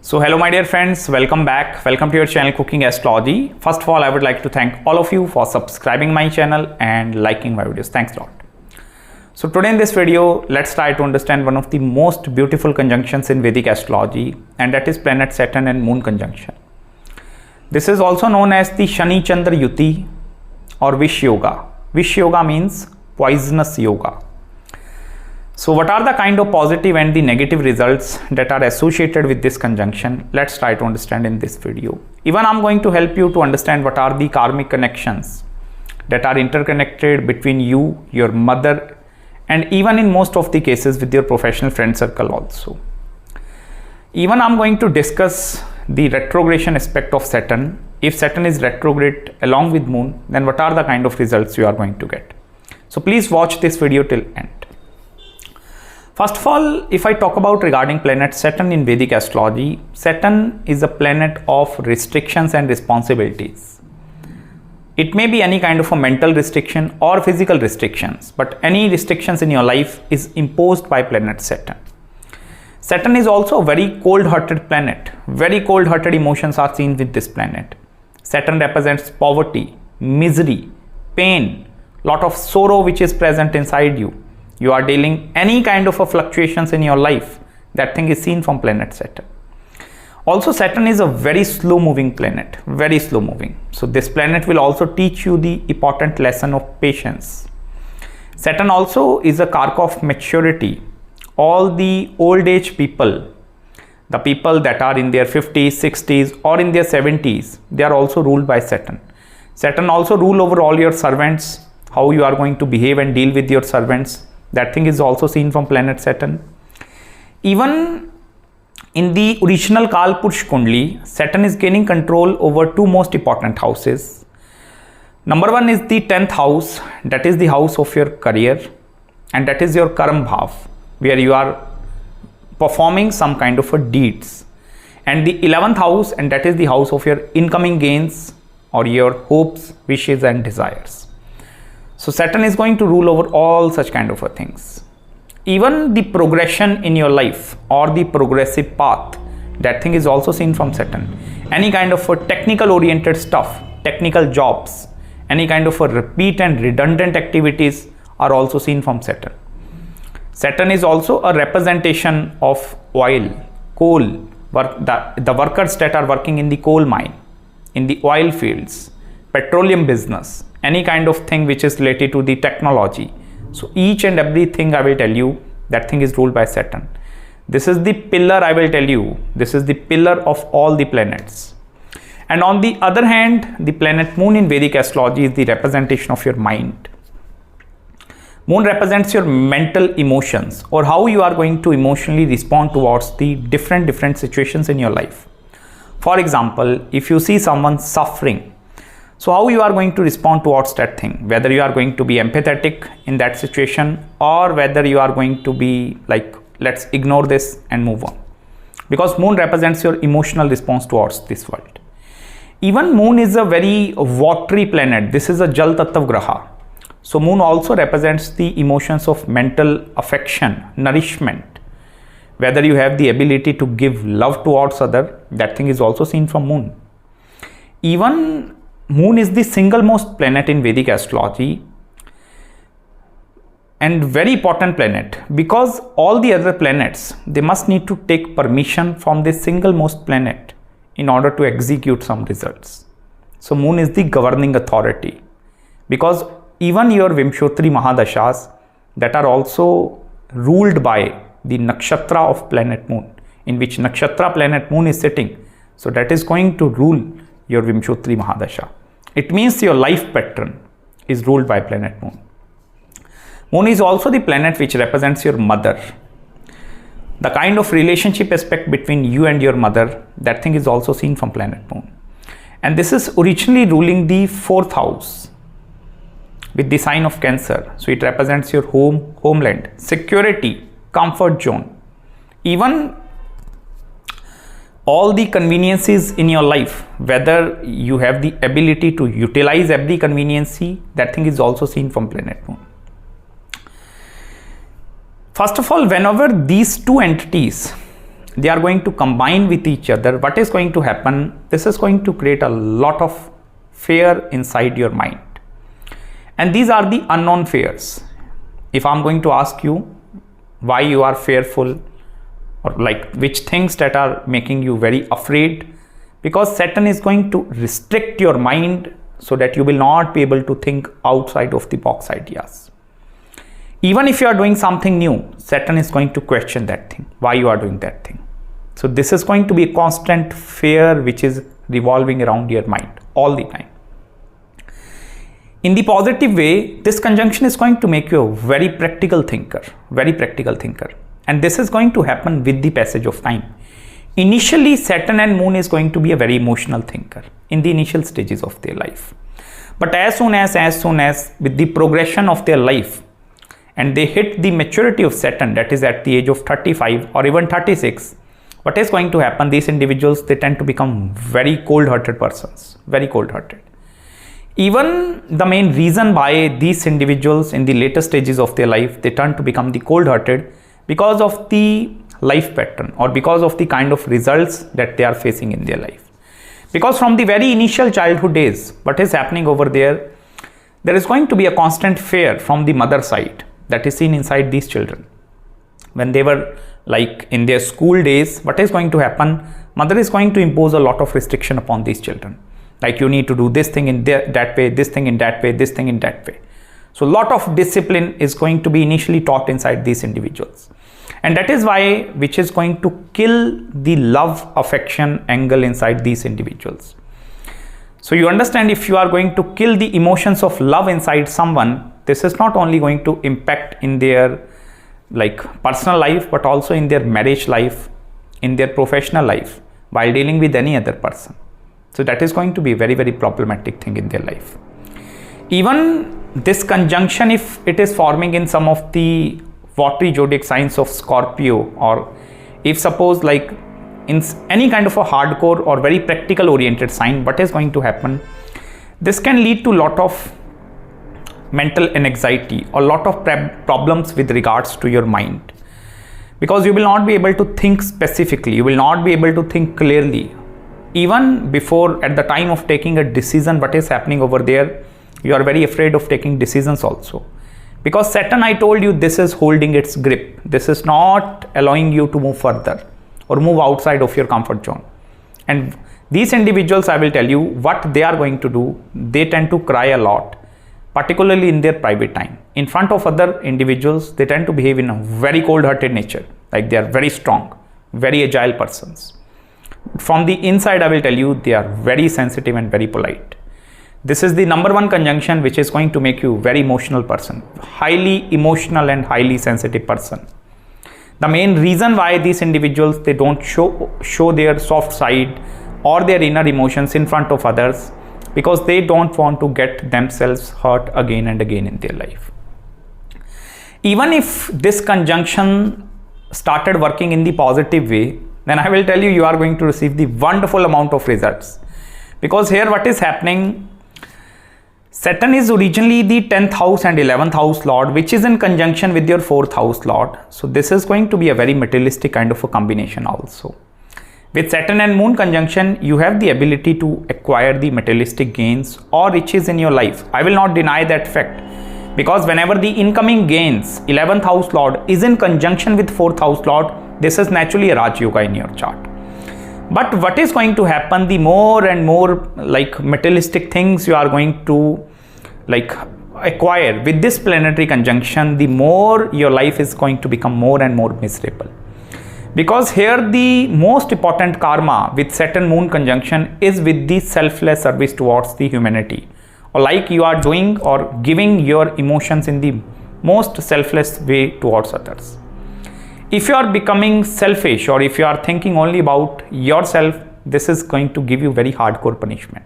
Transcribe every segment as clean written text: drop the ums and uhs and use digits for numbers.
So hello my dear friends, welcome back. Welcome to your channel Cooking Astrology. First of all, I would like to thank all of you for subscribing my channel and liking my videos. Thanks a lot. So today in this video, let's try to understand one of the most beautiful conjunctions in Vedic Astrology, and that is planet Saturn and Moon conjunction. This is also known as the Shani Chandra Yuti or Vish Yoga. Vish Yoga means poisonous yoga. So what are the kind of positive and the negative results that are associated with this conjunction? Let's try to understand in this video. Even I'm going to help you to understand what are the karmic connections that are interconnected between you, your mother, and even in most of the cases with your professional friend circle also. Even I'm going to discuss the retrogression aspect of Saturn. If Saturn is retrograde along with Moon, then what are the kind of results you are going to get? So please watch this video till end. First of all, if I talk about regarding planet Saturn in Vedic Astrology, Saturn is a planet of restrictions and responsibilities. It may be any kind of a mental restriction or physical restrictions, but any restrictions in your life is imposed by planet Saturn. Saturn is also a very cold-hearted planet. Very cold-hearted emotions are seen with this planet. Saturn represents poverty, misery, pain, lot of sorrow which is present inside you. You are dealing any kind of a fluctuations in your life, that thing is seen from planet Saturn. Also, Saturn is a very slow moving planet, very slow moving. So this planet will also teach you the important lesson of patience. Saturn also is a karka of maturity. All the old age people, the people that are in their 50s, 60s or in their 70s, they are also ruled by Saturn. Saturn also rule over all your servants, how you are going to behave and deal with your servants. That thing is also seen from planet Saturn. Even in the original Kalpursh Kundli, Saturn is gaining control over two most important houses. Number one is the 10th house, that is the house of your career, and that is your Karam Bhav, where you are performing some kind of a deeds. And the 11th house, and that is the house of your incoming gains or your hopes, wishes and desires. So Saturn is going to rule over all such kind of things. Even the progression in your life or the progressive path, that thing is also seen from Saturn. Any kind of a technical oriented stuff, technical jobs, any kind of a repeat and redundant activities are also seen from Saturn. Saturn is also a representation of oil, coal, the workers that are working in the coal mine, in the oil fields, petroleum business, any kind of thing which is related to the technology. So each and everything I will tell you, that thing is ruled by Saturn. This is the pillar, I will tell you, this is the pillar of all the planets. And on the other hand, the planet Moon in Vedic Astrology is the representation of your mind. Moon represents your mental emotions, or how you are going to emotionally respond towards the different situations in your life. For example, if you see someone suffering, so how you are going to respond towards that thing, whether you are going to be empathetic in that situation or whether you are going to be like, let's ignore this and move on. Because Moon represents your emotional response towards this world. Even Moon is a very watery planet. This is a Jal Tattva Graha. So Moon also represents the emotions of mental affection, nourishment. Whether you have the ability to give love towards other, that thing is also seen from Moon. Even Moon is the single most planet in Vedic Astrology and very important planet, because all the other planets, they must need to take permission from this single most planet in order to execute some results. So Moon is the governing authority, because even your Vimshotri Mahadashas that are also ruled by the nakshatra of planet Moon, in which nakshatra planet Moon is sitting. So that is going to rule your Vimshotri Mahadasha. It means your life pattern is ruled by planet Moon. Moon is also the planet which represents your mother. The kind of relationship aspect between you and your mother, that thing is also seen from planet Moon. And this is originally ruling the 4th house with the sign of Cancer. So it represents your home, homeland, security, comfort zone. Even all the conveniences in your life, whether you have the ability to utilize every conveniency, that thing is also seen from planet Moon. First of all, whenever these two entities they are going to combine with each other, what is going to happen? This is going to create a lot of fear inside your mind. And these are the unknown fears. If I'm going to ask you why you are fearful, or like which things that are making you very afraid, because Saturn is going to restrict your mind so that you will not be able to think outside of the box ideas. Even if you are doing something new, Saturn is going to question that thing, why you are doing that thing. So this is going to be a constant fear which is revolving around your mind all the time. In the positive way, this conjunction is going to make you a very practical thinker, and this is going to happen with the passage of time. Initially, Saturn and Moon is going to be a very emotional thinker in the initial stages of their life. But as soon as with the progression of their life, and they hit the maturity of Saturn, that is at the age of 35 or even 36, what is going to happen? These individuals, they tend to become very cold-hearted persons, very cold-hearted. Even the main reason why these individuals in the later stages of their life, they turn to become the cold-hearted, because of the life pattern or because of the kind of results that they are facing in their life. Because from the very initial childhood days, what is happening over there, there is going to be a constant fear from the mother side that is seen inside these children. When they were like in their school days, what is going to happen? Mother is going to impose a lot of restriction upon these children. Like you need to do this thing in that way, this thing in that way, this thing in that way. So a lot of discipline is going to be initially taught inside these individuals. And that is why, which is going to kill the love affection angle inside these individuals. So you understand, if you are going to kill the emotions of love inside someone, this is not only going to impact in their like personal life, but also in their marriage life, in their professional life, while dealing with any other person. So that is going to be a very, very problematic thing in their life. Even this conjunction, if it is forming in some of the watery zodiac signs of Scorpio, or if suppose like in any kind of a hardcore or very practical oriented sign, what is going to happen? This can lead to a lot of mental anxiety or lot of problems with regards to your mind, because you will not be able to think specifically, you will not be able to think clearly. Even before, at the time of taking a decision, what is happening over there, you are very afraid of taking decisions also, because Saturn, I told you, this is holding its grip. This is not allowing you to move further or move outside of your comfort zone. And these individuals, I will tell you what they are going to do. They tend to cry a lot, particularly in their private time. In front of other individuals, they tend to behave in a very cold-hearted nature, like they are very strong, very agile persons. From the inside, I will tell you, they are very sensitive and very polite. This is the number one conjunction which is going to make you very emotional person, highly emotional and highly sensitive person. The main reason why these individuals, they don't show their soft side or their inner emotions in front of others, because they don't want to get themselves hurt again and again in their life. Even if this conjunction started working in the positive way, then I will tell you, you are going to receive the wonderful amount of results. Because here what is happening, Saturn is originally the 10th house and 11th house lord, which is in conjunction with your 4th house lord. So this is going to be a very materialistic kind of a combination also. With Saturn and Moon conjunction, you have the ability to acquire the materialistic gains or riches in your life. I will not deny that fact, because whenever the incoming gains, 11th house lord is in conjunction with 4th house lord, this is naturally a Raj Yoga in your chart. But what is going to happen, the more and more like materialistic things you are going to like acquire with this planetary conjunction, the more your life is going to become more and more miserable. Because here the most important karma with Saturn Moon conjunction is with the selfless service towards the humanity, or like you are doing or giving your emotions in the most selfless way towards others. If you are becoming selfish, or if you are thinking only about yourself, this is going to give you very hardcore punishment.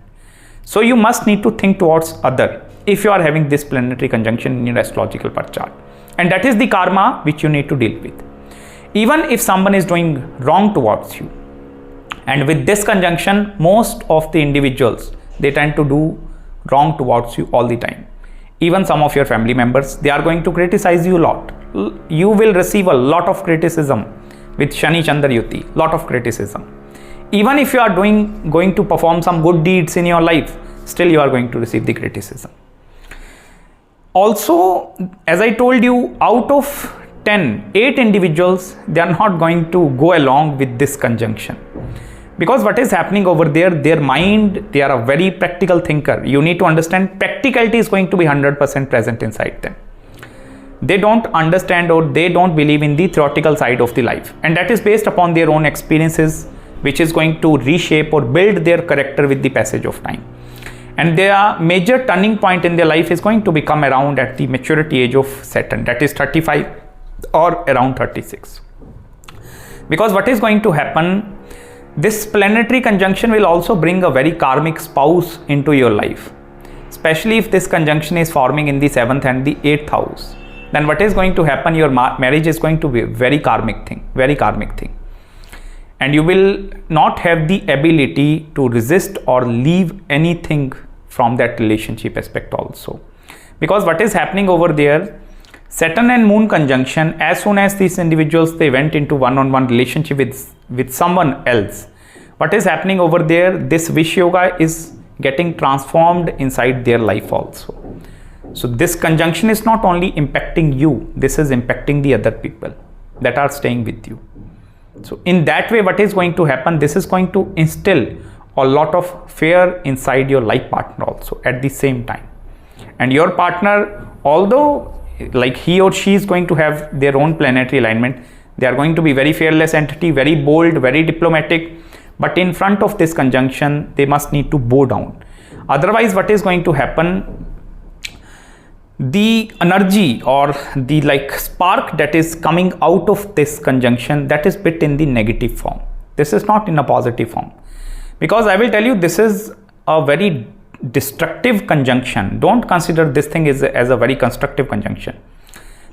So you must need to think towards other if you are having this planetary conjunction in your astrological birth chart, and that is the karma which you need to deal with. Even if someone is doing wrong towards you, and with this conjunction, most of the individuals, they tend to do wrong towards you all the time. Even some of your family members, they are going to criticize you a lot. You will receive a lot of criticism with Shani Chandra Yuti, lot of criticism. Even if you are going to perform some good deeds in your life, still you are going to receive the criticism. Also, as I told you, out of 10, 8 individuals, they are not going to go along with this conjunction. Because what is happening over there, their mind, they are a very practical thinker. You need to understand practicality is going to be 100% present inside them. They don't understand or they don't believe in the theoretical side of the life. And that is based upon their own experiences, which is going to reshape or build their character with the passage of time. And their major turning point in their life is going to become around at the maturity age of Saturn, that is 35 or around 36. Because what is going to happen, this planetary conjunction will also bring a very karmic spouse into your life. Especially if this conjunction is forming in the 7th and the 8th house. Then what is going to happen, your marriage is going to be a very karmic thing. And you will not have the ability to resist or leave anything from that relationship aspect also. Because what is happening over there, Saturn and Moon conjunction, as soon as these individuals, they went into one-on-one relationship with someone else, what is happening over there, this Vish Yoga is getting transformed inside their life also. So this conjunction is not only impacting you, this is impacting the other people that are staying with you. So in that way, what is going to happen, this is going to instill a lot of fear inside your life partner also at the same time. And your partner, although like he or she is going to have their own planetary alignment, they are going to be very fearless entity, very bold, very diplomatic, but in front of this conjunction, they must need to bow down. Otherwise, what is going to happen, the energy or the spark that is coming out of this conjunction, that is bit in the negative form. This is not in a positive form. Because I will tell you, this is a very destructive conjunction. Don't consider this thing as a very constructive conjunction.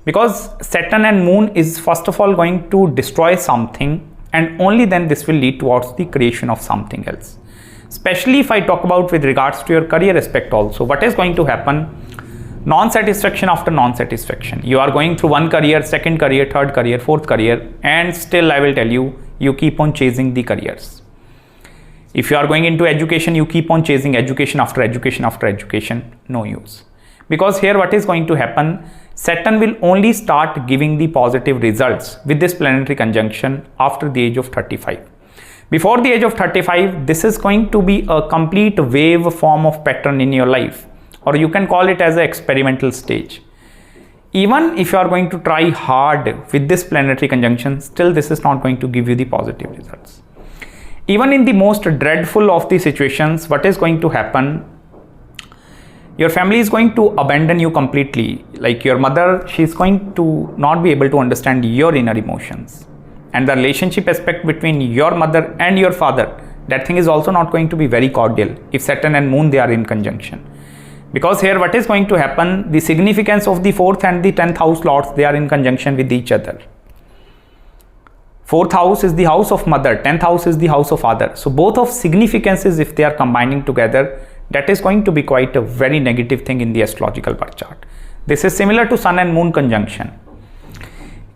Because Saturn and Moon is first of all going to destroy something, and only then this will lead towards the creation of something else. Especially if I talk about with regards to your career aspect also, what is going to happen? Non-satisfaction after non-satisfaction. You are going through one career, second career, third career, fourth career, and still I will tell you, you keep on chasing the careers. If you are going into education, you keep on chasing education after education after education, no use. Because here what is going to happen, Saturn will only start giving the positive results with this planetary conjunction after the age of 35. Before the age of 35, this is going to be a complete wave form of pattern in your life, or you can call it as an experimental stage. Even if you are going to try hard with this planetary conjunction, still this is not going to give you the positive results. Even in the most dreadful of the situations, what is going to happen? Your family is going to abandon you completely. Like your mother, she is going to not be able to understand your inner emotions. And the relationship aspect between your mother and your father, that thing is also not going to be very cordial if Saturn and Moon, they are in conjunction. Because here what is going to happen, the significance of the 4th and the 10th house lords, they are in conjunction with each other. 4th house is the house of mother, 10th house is the house of father. So both of significances, if they are combining together, that is going to be quite a very negative thing in the astrological birth chart. This is similar to Sun and Moon conjunction.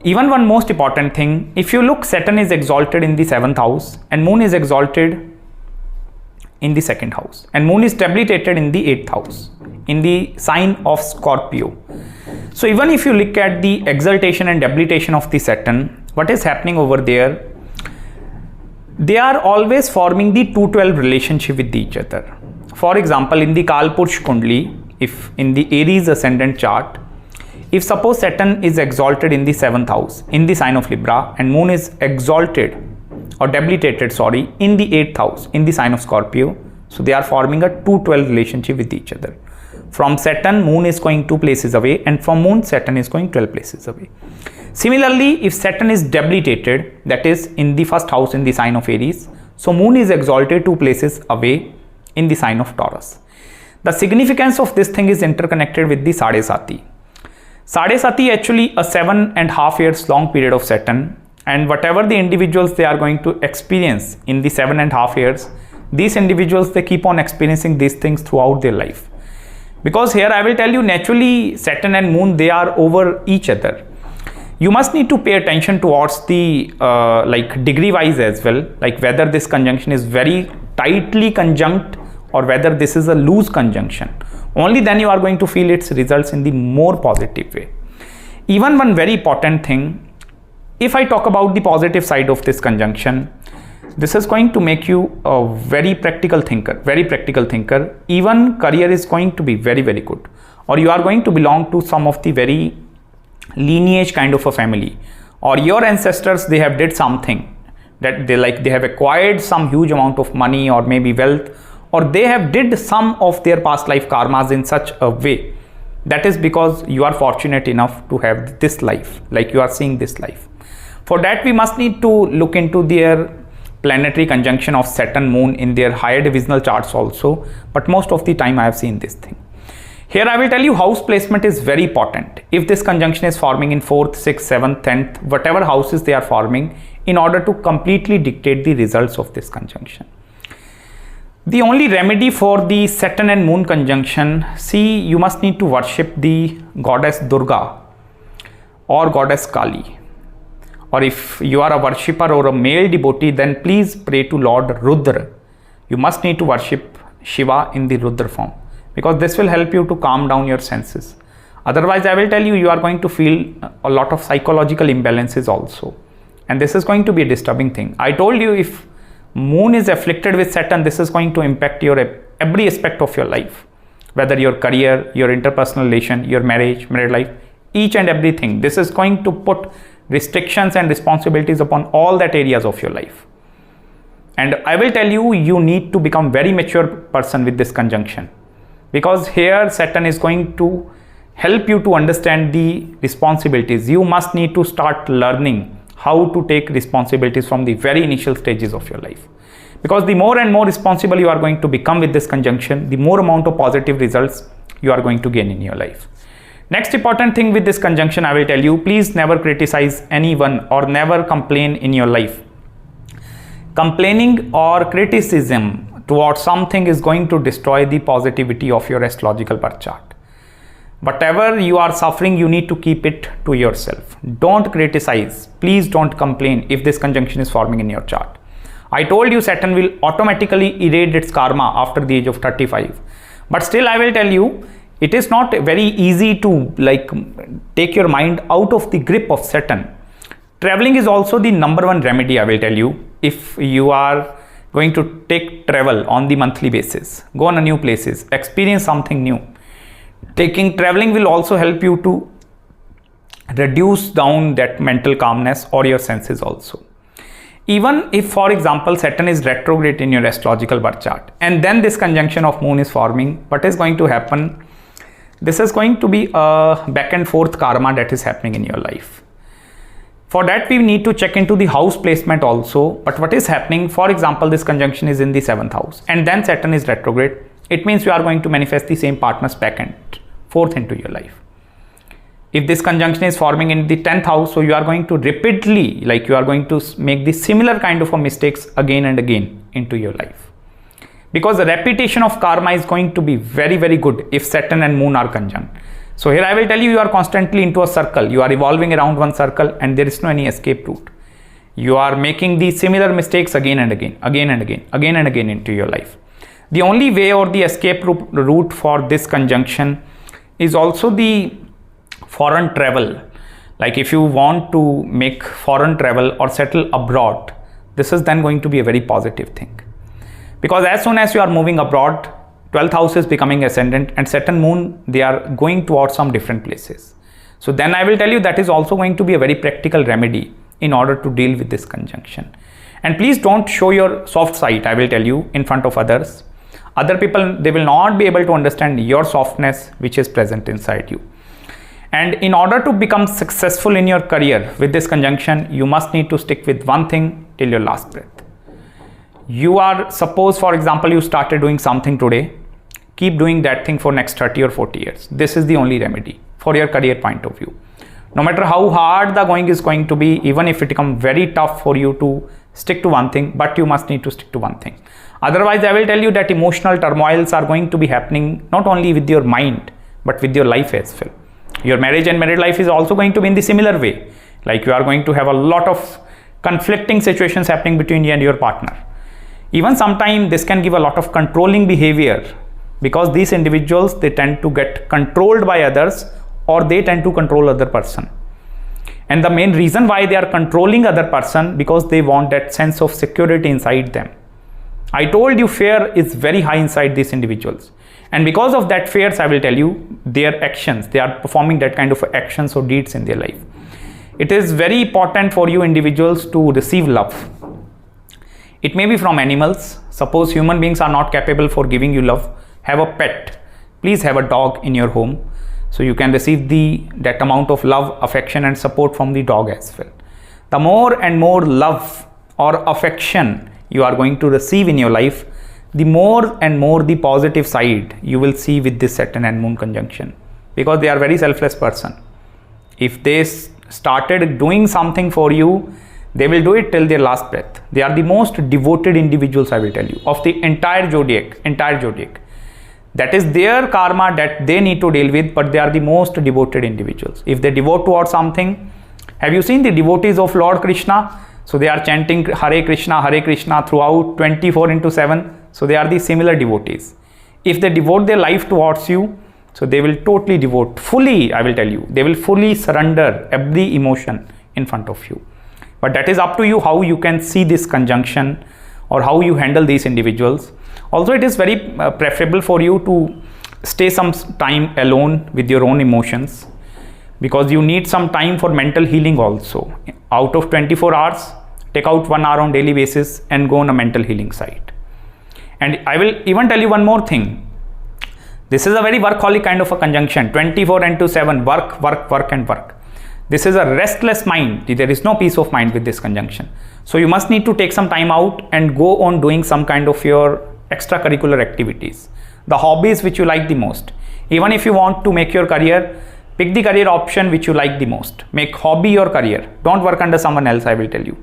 Even one most important thing, if you look, Saturn is exalted in the 7th house and Moon is exalted in the 2nd house, and Moon is debilitated in the 8th house, in the sign of Scorpio. So even if you look at the exaltation and debilitation of the Saturn, what is happening over there? They are always forming the 212 relationship with each other. For example, in the Kalpursh Kundli, if in the Aries ascendant chart, if suppose Saturn is exalted in the 7th house, in the sign of Libra, and Moon is exalted or debilitated, in the 8th house, in the sign of Scorpio, so they are forming a 212 relationship with each other. From Saturn, Moon is going 2 places away, and from Moon, Saturn is going 12 places away. Similarly, if Saturn is debilitated, that is in the 1st house in the sign of Aries, so Moon is exalted 2 places away in the sign of Taurus. The significance of this thing is interconnected with the Sade Sati. Sade Sati actually a 7.5 years long period of Saturn, and whatever the individuals they are going to experience in the 7.5 years, these individuals, they keep on experiencing these things throughout their life. Because here I will tell you, naturally Saturn and Moon, they are over each other. You must need to pay attention towards the like degree wise as well, like whether this conjunction is very tightly conjunct or whether this is a loose conjunction. Only then you are going to feel its results in the more positive way. Even one very important thing, if I talk about the positive side of this conjunction, this is going to make you a very practical thinker, Even career is going to be very, very good, or you are going to belong to some of the very lineage kind of a family, or your ancestors, they have did something that they have acquired some huge amount of money or maybe wealth, or they have did some of their past life karmas in such a way. That is because you are fortunate enough to have this life, like you are seeing this life. For that, we must need to look into their planetary conjunction of Saturn, Moon in their higher divisional charts also, but most of the time I have seen this thing. Here I will tell you house placement is very important. If this conjunction is forming in 4th, 6th, 7th, 10th, whatever houses they are forming, in order to completely dictate the results of this conjunction. The only remedy for the Saturn and Moon conjunction, see, you must need to worship the goddess Durga or goddess Kali. Or if you are a worshipper or a male devotee, then please pray to Lord Rudra. You must need to worship Shiva in the Rudra form, because this will help you to calm down your senses. Otherwise, I will tell you, you are going to feel a lot of psychological imbalances also. And this is going to be a disturbing thing. I told you, if Moon is afflicted with Saturn, this is going to impact your every aspect of your life. Whether your career, your interpersonal relation, your marriage, married life, each and everything. This is going to put restrictions and responsibilities upon all that areas of your life. And I will tell you, you need to become very mature person with this conjunction. Because here Saturn is going to help you to understand the responsibilities. You must need to start learning how to take responsibilities from the very initial stages of your life. Because the more and more responsible you are going to become with this conjunction, the more amount of positive results you are going to gain in your life. Next important thing with this conjunction, I will tell you, please never criticize anyone or never complain in your life. Complaining or criticism towards something is going to destroy the positivity of your astrological birth chart. Whatever you are suffering, you need to keep it to yourself. Don't criticize. Please don't complain if this conjunction is forming in your chart. I told you Saturn will automatically erase its karma after the age of 35. But still I will tell you, it is not very easy to take your mind out of the grip of Saturn. Traveling is also the number one remedy, I will tell you. If you are going to take travel on the monthly basis, go on a new places, experience something new. Traveling will also help you to reduce down that mental calmness or your senses also. Even if, for example, Saturn is retrograde in your astrological birth chart and then this conjunction of Moon is forming, what is going to happen? This is going to be a back and forth karma that is happening in your life. For that, we need to check into the house placement also. But what is happening? For example, this conjunction is in the 7th house and then Saturn is retrograde. It means you are going to manifest the same partners back and forth into your life. If this conjunction is forming in the 10th house, so you are going to repeatedly, you are going to make the similar kind of mistakes again and again into your life. Because the repetition of karma is going to be very, very good if Saturn and Moon are conjunct. So here I will tell you, you are constantly into a circle. You are evolving around one circle and there is no any escape route. You are making the similar mistakes again and again into your life. The only way or the escape route for this conjunction is also the foreign travel. Like if you want to make foreign travel or settle abroad, this is then going to be a very positive thing. Because as soon as you are moving abroad, 12th house is becoming ascendant and Saturn Moon, they are going towards some different places. So then I will tell you that is also going to be a very practical remedy in order to deal with this conjunction. And please don't show your soft side, I will tell you, in front of others. Other people, they will not be able to understand your softness which is present inside you. And in order to become successful in your career with this conjunction, you must need to stick with one thing till your last breath. You are, suppose for example, you started doing something today, keep doing that thing for next 30 or 40 years. This is the only remedy for your career point of view. No matter how hard the going is going to be, even if it becomes very tough for you to stick to one thing, but you must need to stick to one thing. Otherwise, I will tell you that emotional turmoils are going to be happening not only with your mind, but with your life as well. Your marriage and married life is also going to be in the similar way. Like you are going to have a lot of conflicting situations happening between you and your partner. Even sometimes this can give a lot of controlling behavior, because these individuals, they tend to get controlled by others, or they tend to control other person. And the main reason why they are controlling other person, because they want that sense of security inside them. I told you fear is very high inside these individuals. And because of that fears, I will tell you, their actions, they are performing that kind of actions or deeds in their life. It is very important for you individuals to receive love. It may be from animals. Suppose human beings are not capable for giving you love, have a pet. Please have a dog in your home, so you can receive that amount of love, affection and support from the dog as well. The more and more love or affection you are going to receive in your life, the more and more the positive side you will see with this Saturn and Moon conjunction, because they are very selfless person. If they started doing something for you, they will do it till their last breath. They are the most devoted individuals, I will tell you, of the entire zodiac. That is their karma that they need to deal with, but they are the most devoted individuals. If they devote towards something, have you seen the devotees of Lord Krishna? So they are chanting Hare Krishna throughout 24/7. So they are the similar devotees. If they devote their life towards you, so they will totally devote, fully, I will tell you, they will fully surrender every emotion in front of you. But that is up to you how you can see this conjunction or how you handle these individuals. Also, it is very preferable for you to stay some time alone with your own emotions, because you need some time for mental healing also. Out of 24 hours, take out 1 hour on daily basis and go on a mental healing side. And I will even tell you one more thing. This is a very workaholic kind of a conjunction, 24/7, work. This is a restless mind. There is no peace of mind with this conjunction. So you must need to take some time out and go on doing some kind of your extracurricular activities, the hobbies which you like the most. Even if you want to make your career, pick the career option which you like the most. Make hobby your career. Don't work under someone else, I will tell you.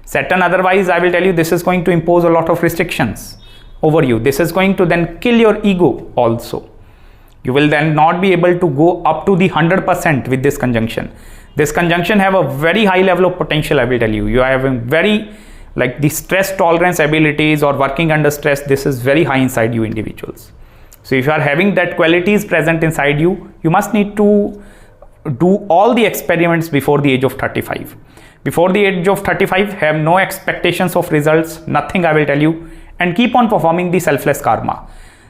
Saturn, otherwise, I will tell you, this is going to impose a lot of restrictions over you. This is going to then kill your ego also. You will then not be able to go up to the 100% with this conjunction. This conjunction have a very high level of potential, I will tell you. You are having very, like the stress tolerance abilities or working under stress, this is very high inside you individuals. So if you are having that qualities present inside you, you must need to do all the experiments before the age of 35. Before the age of 35, have no expectations of results, nothing, I will tell you, and keep on performing the selfless karma.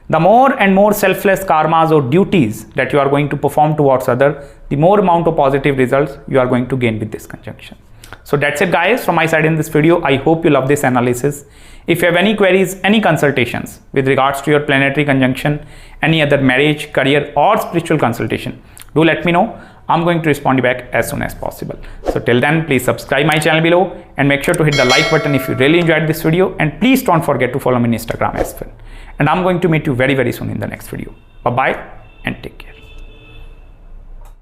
The more and more selfless karmas or duties that you are going to perform towards other, the more amount of positive results you are going to gain with this conjunction. So that's it guys from my side in this video. I hope you love this analysis. If you have any queries, any consultations with regards to your planetary conjunction, any other marriage, career or spiritual consultation, do let me know. I'm going to respond you back as soon as possible. So till then, please subscribe my channel below and make sure to hit the like button if you really enjoyed this video, and please don't forget to follow me on Instagram as well. And I'm going to meet you very, very soon in the next video. Bye-bye and take care.